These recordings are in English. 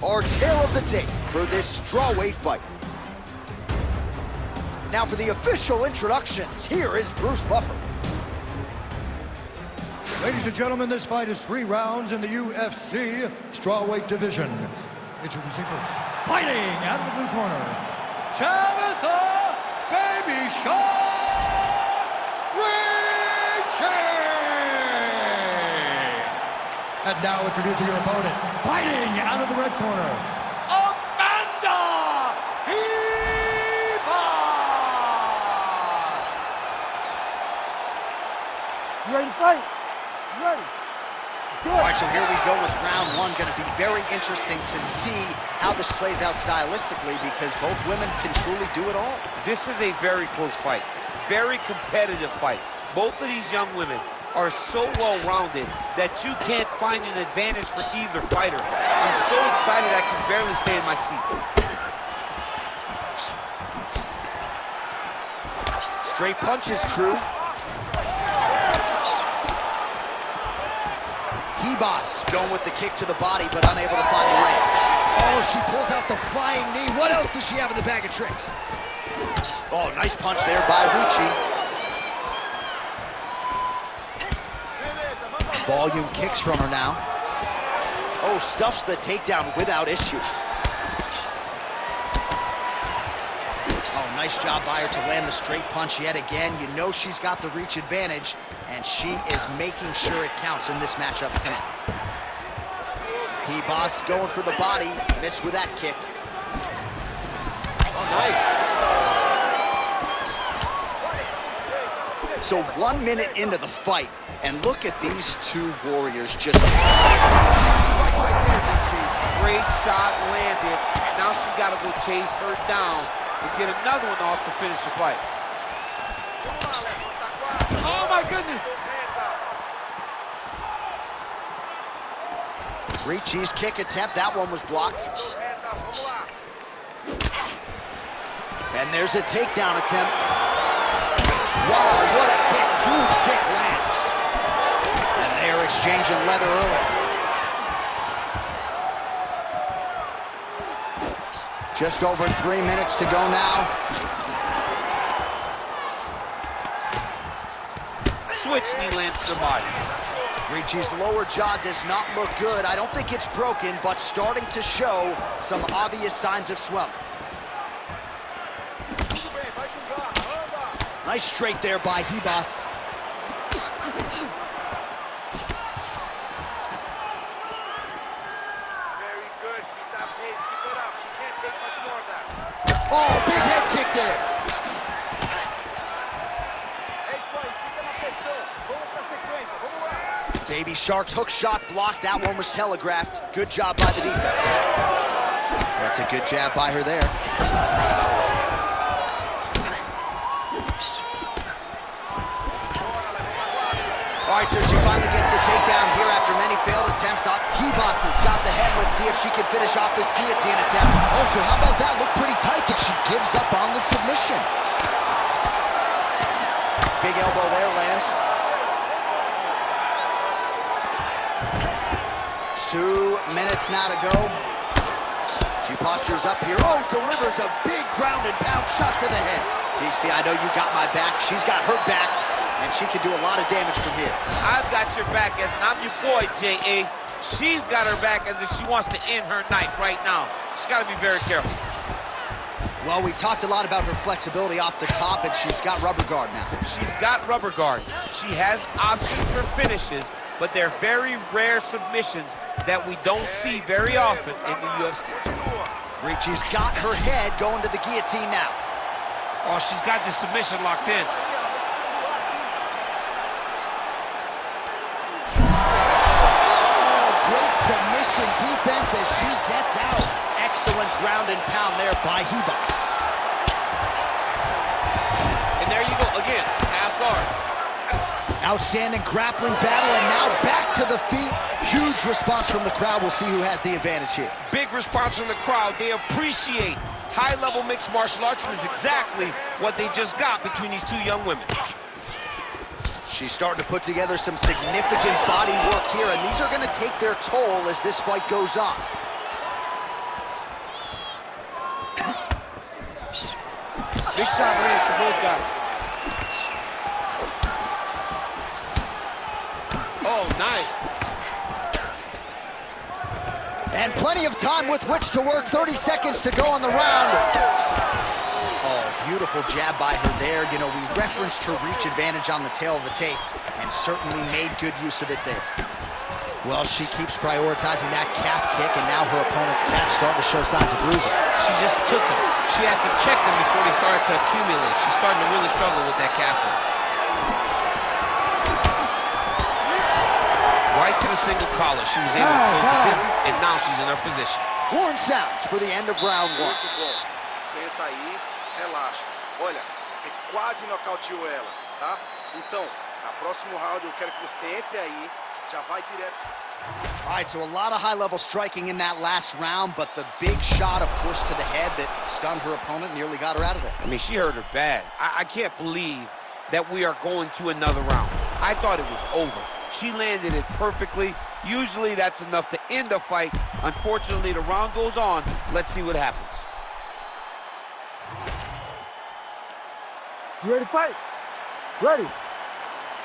our tale of the tape for this strawweight fight. Now for the official introductions, here is Bruce Buffer. Ladies and gentlemen, this fight is 3 rounds in the UFC strawweight division. Introducing first, fighting out of the blue corner, Tabatha Baby Ricci! And now introducing your opponent, fighting out of the red corner, Amanda Ribas! You ready to fight? You ready? All right, so here we go with round 1. Going to be very interesting to see how this plays out stylistically because both women can truly do it all. This is a very close fight, very competitive fight. Both of these young women are so well-rounded that you can't find an advantage for either fighter. I'm so excited I can barely stay in my seat. Straight punches, crew. Ribas going with the kick to the body, but unable to find the range. Oh, she pulls out the flying knee. What else does she have in the bag of tricks? Oh, nice punch there by Ricci. Volume kicks from her now. Oh, stuffs the takedown without issue. Oh, nice job by her to land the straight punch yet again. You know she's got the reach advantage, and she is making sure it counts in this matchup tonight. Ribas going for the body, missed with that kick. Oh, nice. So 1 minute into the fight, and look at these two warriors just... Great shot landed. Now she's got to go chase her down and get another one off to finish the fight. Oh my goodness! Ricci's kick attempt, that one was blocked. And there's a takedown attempt. Wow, what a kick, huge kick lands. And they are exchanging leather early. Just over 3 minutes to go now. Switch knee lands to the body. Ricci's lower jaw does not look good. I don't think it's broken, but starting to show some obvious signs of swelling. Nice straight there by Ribas. Very good. Keep that pace. Keep it up. She can't take much more of that. Oh, big head kick there. Baby Shark's hook shot blocked. That one was telegraphed. Good job by the defense. That's a good jab by her there. All right, so she finally gets the takedown here after many failed attempts. Ribas has got the head. Let's see if she can finish off this guillotine attempt. Also, how about that? Looked pretty tight, but she gives up on the submission. Big elbow there lands. 2 minutes now to go. She postures up here. Oh, delivers a big ground and pound shot to the head. DC, I know you got my back. She's got her back, and she can do a lot of damage from here. I've got your back, as I'm your boy, J.A. She's got her back as if she wants to end her night right now. She's got to be very careful. Well, we talked a lot about her flexibility off the top, and she's got rubber guard now. She's got rubber guard. She has options for finishes, but they're very rare submissions that we don't see very often in the UFC. Ricci's got her head going to the guillotine now. Oh, she's got the submission locked in. Oh, great submission defense as she gets out. Excellent ground and pound there by Ribas. And there you go, again, half guard. Outstanding grappling battle, and now back to the feet. Huge response from the crowd. We'll see who has the advantage here. Big response from the crowd. They appreciate high-level mixed martial arts, and it's exactly what they just got between these two young women. She's starting to put together some significant body work here, and these are going to take their toll as this fight goes on. Big shot lands for both guys. Oh, nice. And plenty of time with which to work. 30 seconds to go on the round. Oh, beautiful jab by her there. You know, we referenced her reach advantage on the tail of the tape and certainly made good use of it there. Well, she keeps prioritizing that calf kick, and now her opponent's calf starting to show signs of bruising. She just took them. She had to check them before they started to accumulate. She's starting to really struggle with that calf one. Right to the single collar. She was able to close the distance, and now she's in her position. Horn sounds for the end of round one. Muito bom. Senta aí, relaxa. Olha, você quase nocauteou ela, tá? Então, no próximo round eu quero que você entre aí, já vai direto. All right, so a lot of high-level striking in that last round, but the big shot, of course, to the head that stunned her opponent, nearly got her out of there. I mean, she hurt her bad. I can't believe that we are going to another round. I thought it was over. She landed it perfectly. Usually that's enough to end the fight. Unfortunately, the round goes on. Let's see what happens. You ready to fight? Ready.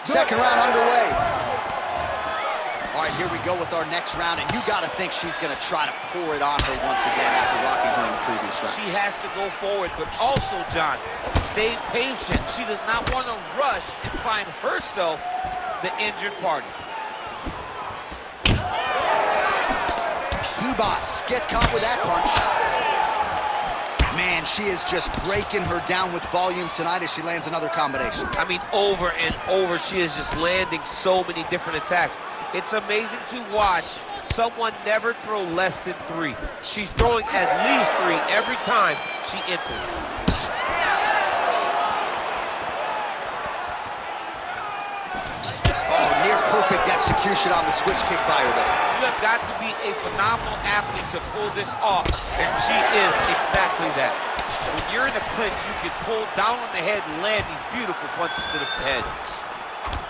Second round underway. All right, here we go with our next round, and you got to think she's going to try to pour it on her once again after rocking her in the previous round. She has to go forward, but also, John, stay patient. She does not want to rush and find herself the injured party. Ribas gets caught with that punch. Man, she is just breaking her down with volume tonight as she lands another combination. I mean, over and over, she is just landing so many different attacks. It's amazing to watch someone never throw less than 3. She's throwing at least 3 every time she enters. Oh, near perfect execution on the switch kick by her there. You have got to be a phenomenal athlete to pull this off, and she is exactly that. When you're in a clinch, you can pull down on the head and land these beautiful punches to the head.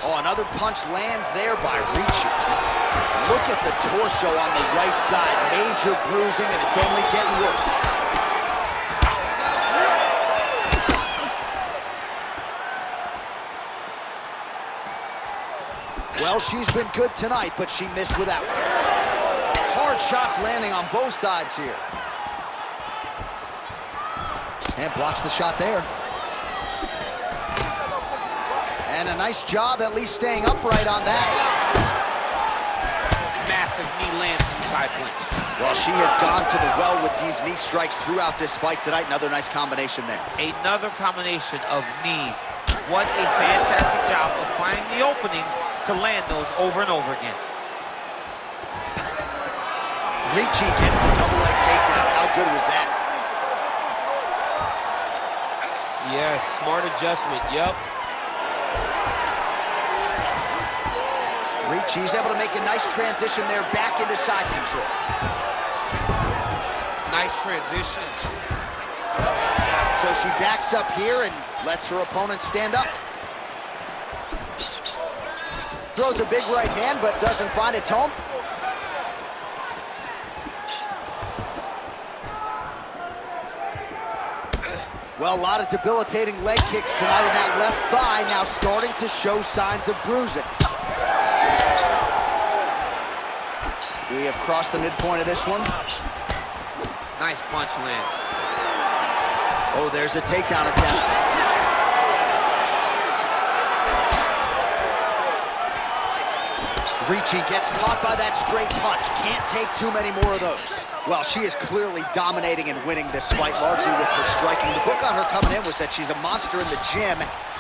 Oh, another punch lands there by Ricci. Look at the torso on the right side. Major bruising, and it's only getting worse. Well, she's been good tonight, but she missed with that one. Hard shots landing on both sides here. And blocks the shot there. And a nice job at least staying upright on that. Massive knee lands from the side clinch. Well, she has gone to the well with these knee strikes throughout this fight tonight. Another nice combination there. Another combination of knees. What a fantastic job of finding the openings to land those over and over again. Ricci gets the double leg takedown. How good was that? Yes, smart adjustment, yep. Ricci's able to make a nice transition there back into side control. Nice transition. So she backs up here and lets her opponent stand up. Throws a big right hand, but doesn't find its home. Well, a lot of debilitating leg kicks tonight in that left thigh, now starting to show signs of bruising. We have crossed the midpoint of this one. Nice punch lands. Oh, there's a takedown attempt. Ricci gets caught by that straight punch. Can't take too many more of those. Well, she is clearly dominating and winning this fight, largely with her striking. The book on her coming in was that she's a monster in the gym.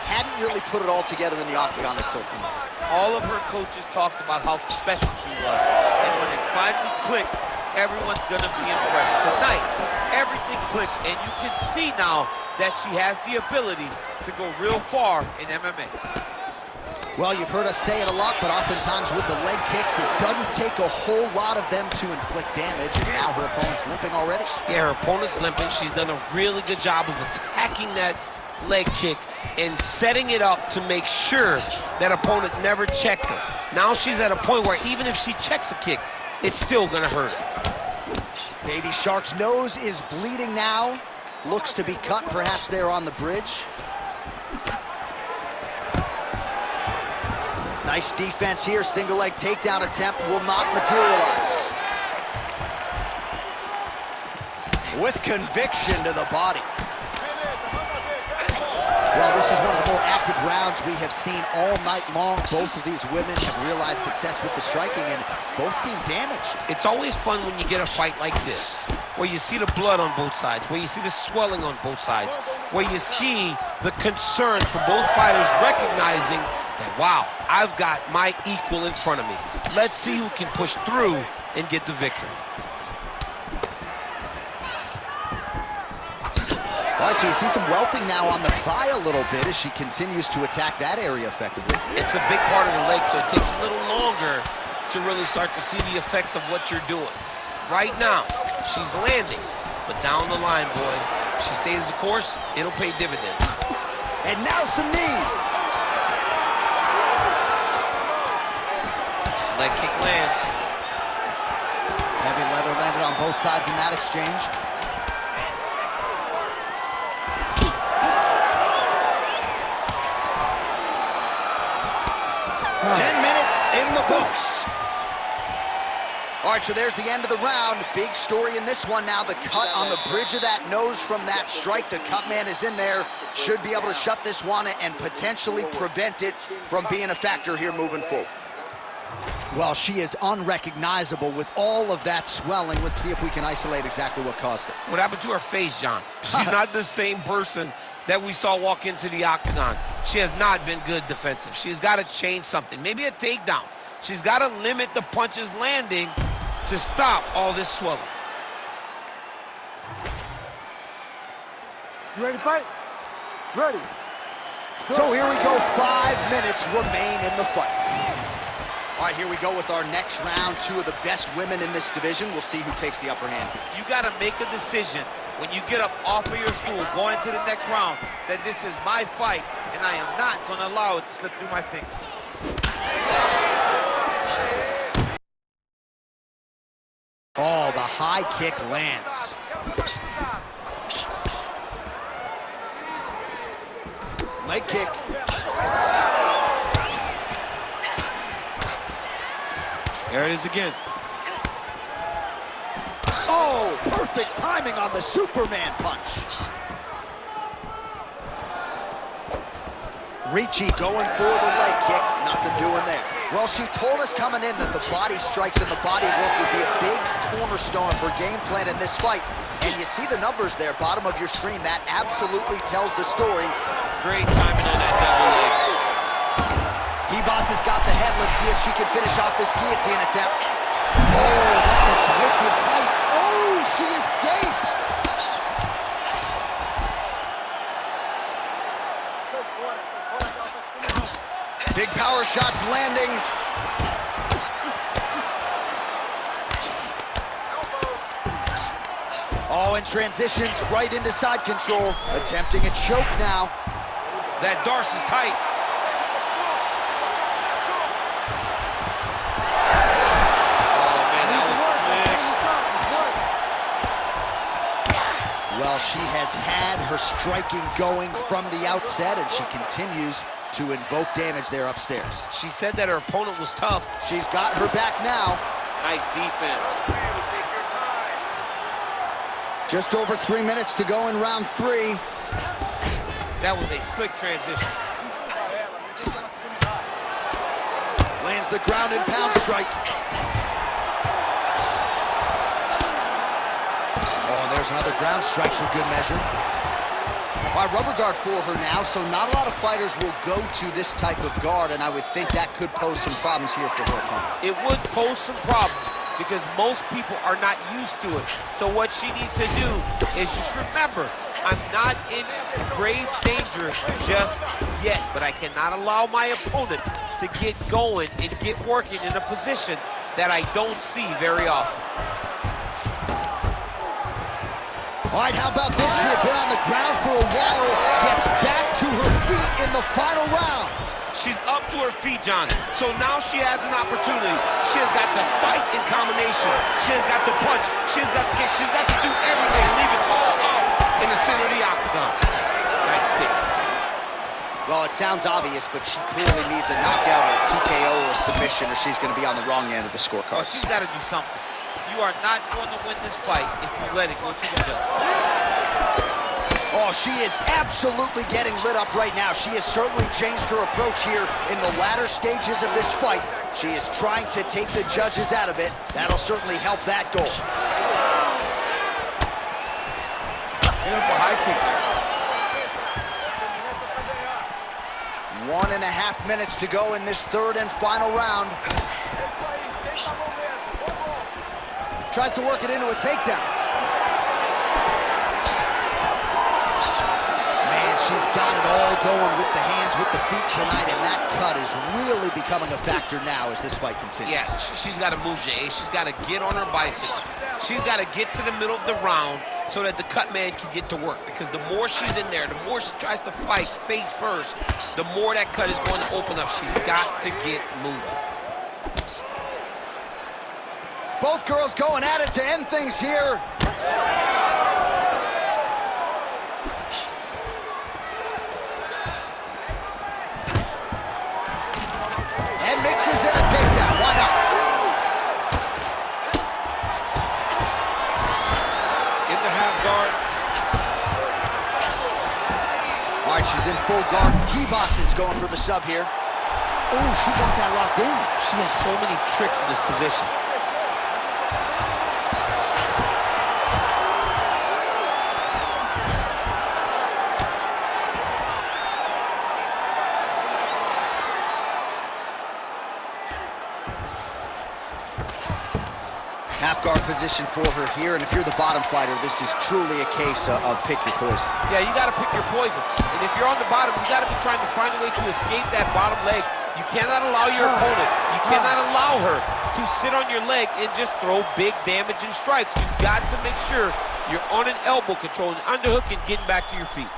Hadn't really put it all together in the octagon until tonight. All of her coaches talked about how special she was. And when it finally clicks, everyone's gonna be impressed. Tonight, everything clicks, and you can see now that she has the ability to go real far in MMA. Well, you've heard us say it a lot, but oftentimes with the leg kicks, it doesn't take a whole lot of them to inflict damage, and now her opponent's limping already. Yeah, her opponent's limping. She's done a really good job of attacking that leg kick and setting it up to make sure that opponent never checked her. Now she's at a point where even if she checks a kick, it's still gonna hurt. Baby Shark's nose is bleeding now. looks to be cut, perhaps there on the bridge. Nice defense here. Single leg takedown attempt will not materialize. With conviction to the body. Well, this is one of the more active rounds we have seen all night long. Both of these women have realized success with the striking, and both seem damaged. It's always fun when you get a fight like this, where you see the blood on both sides, where you see the swelling on both sides, where you see the concern from both fighters recognizing that, wow, I've got my equal in front of me. Let's see who can push through and get the victory. All right, so you see some welting now on the thigh a little bit as she continues to attack that area effectively. It's a big part of the leg, so it takes a little longer to really start to see the effects of what you're doing. Right now, she's landing, but down the line, boy, if she stays the course, it'll pay dividends. And now some knees. Leg kick lands. Heavy leather landed on both sides in that exchange. Huh. 10 minutes in the books. All right, so there's the end of the round. Big story in this one now. The cut on the bridge of that nose from that strike. The cut man is in there. Should be able to shut this one and potentially prevent it from being a factor here moving forward. Well, she is unrecognizable with all of that swelling. Let's see if we can isolate exactly what caused it. What happened to her face, John? She's not the same person that we saw walk into the octagon. She has not been good defensive. She's got to change something. Maybe a takedown. She's got to limit the punches landing to stop all this swelling. You ready to fight? Ready. So here we go. 5 minutes remain in the fight. All right, here we go with our next round. Two of the best women in this division. We'll see who takes the upper hand. You got to make a decision when you get up off of your stool going into the next round that this is my fight and I am not going to allow it to slip through my fingers. Oh, the high kick lands. Leg kick. There it is again. Oh, perfect timing on the Superman punch. Ricci going for the leg kick. Nothing doing there. Well, she told us coming in that the body strikes and the body work would be a big cornerstone of her game plan in this fight. And you see the numbers there, bottom of your screen. That absolutely tells the story. Great timing on that double leg. Ribas has got the head. Let's see if she can finish off this guillotine attempt. Oh, that looks wicked tight. Oh, she escapes. Big power shots landing. Oh, and transitions right into side control. Attempting a choke now. That Darce is tight. Well, she has had her striking going from the outset, and she continues to invoke damage there upstairs. She said that her opponent was tough. She's got her back now. Nice defense. Just over 3 minutes to go in round 3. That was a slick transition. Lands the ground and pound strike. Oh, there's another ground strike for good measure. All right, rubber guard for her now, so not a lot of fighters will go to this type of guard, and I would think that could pose some problems here for her opponent. It would pose some problems because most people are not used to it. So what she needs to do is just remember, I'm not in grave danger just yet, but I cannot allow my opponent to get going and get working in a position that I don't see very often. All right, how about this? She had been on the ground for a while, gets back to her feet in the final round. She's up to her feet, John. So now she has an opportunity. She has got to fight in combination. She has got to punch. She has got to kick. She's got to do everything, leave it all out in a the center of the octagon. Nice kick. Well, it sounds obvious, but she clearly needs a knockout or a TKO or a submission, or she's going to be on the wrong end of the Well, scorecard. she's got to do something. You are not going to win this fight if you let it go to the judge. Oh, she is absolutely getting lit up right now. She has certainly changed her approach here in the latter stages of this fight. She is trying to take the judges out of it. That'll certainly help that goal. Beautiful high kick. 1.5 minutes to go in this third and final round. Tries to work it into a takedown. Man, she's got it all going with the hands, with the feet tonight, and that cut is really becoming a factor now as this fight continues. Yes, she's got to move, Jay. She's got to get on her bicycle. She's got to get to the middle of the round so that the cut man can get to work. Because the more she's in there, the more she tries to fight face first, the more that cut is going to open up. She's got to get moving. Both girls going at it to end things here. And mixes in a takedown. Why not? In the half guard. All right, she's in full guard. Ribas is going for the sub here. Oh, she got that locked in. She has so many tricks in this position. Half guard position for her here, and if you're the bottom fighter, this is truly a case of pick your poison. Yeah, you got to pick your poison. And if you're on the bottom, you got to be trying to find a way to escape that bottom leg. You cannot allow your opponent, you cannot allow her to sit on your leg and just throw big damaging strikes. You've got to make sure you're on an elbow, controlling the underhook and getting back to your feet.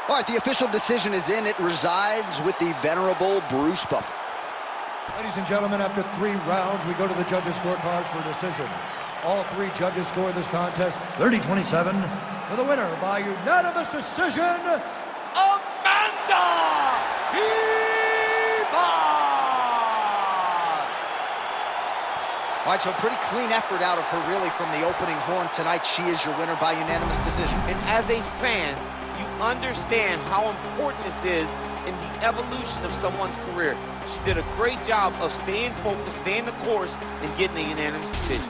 All right, the official decision is in. It resides with the venerable Bruce Buffer. Ladies and gentlemen, after 3 rounds, we go to the judges' scorecards for decision. All 3 judges scored this contest 30-27 for the winner by unanimous decision, Amanda Ribas! All right, so a pretty clean effort out of her, really, from the opening horn tonight. She is your winner by unanimous decision. And as a fan, you understand how important this is in the evolution of someone's career. She did a great job of staying focused, staying the course, and getting a unanimous decision.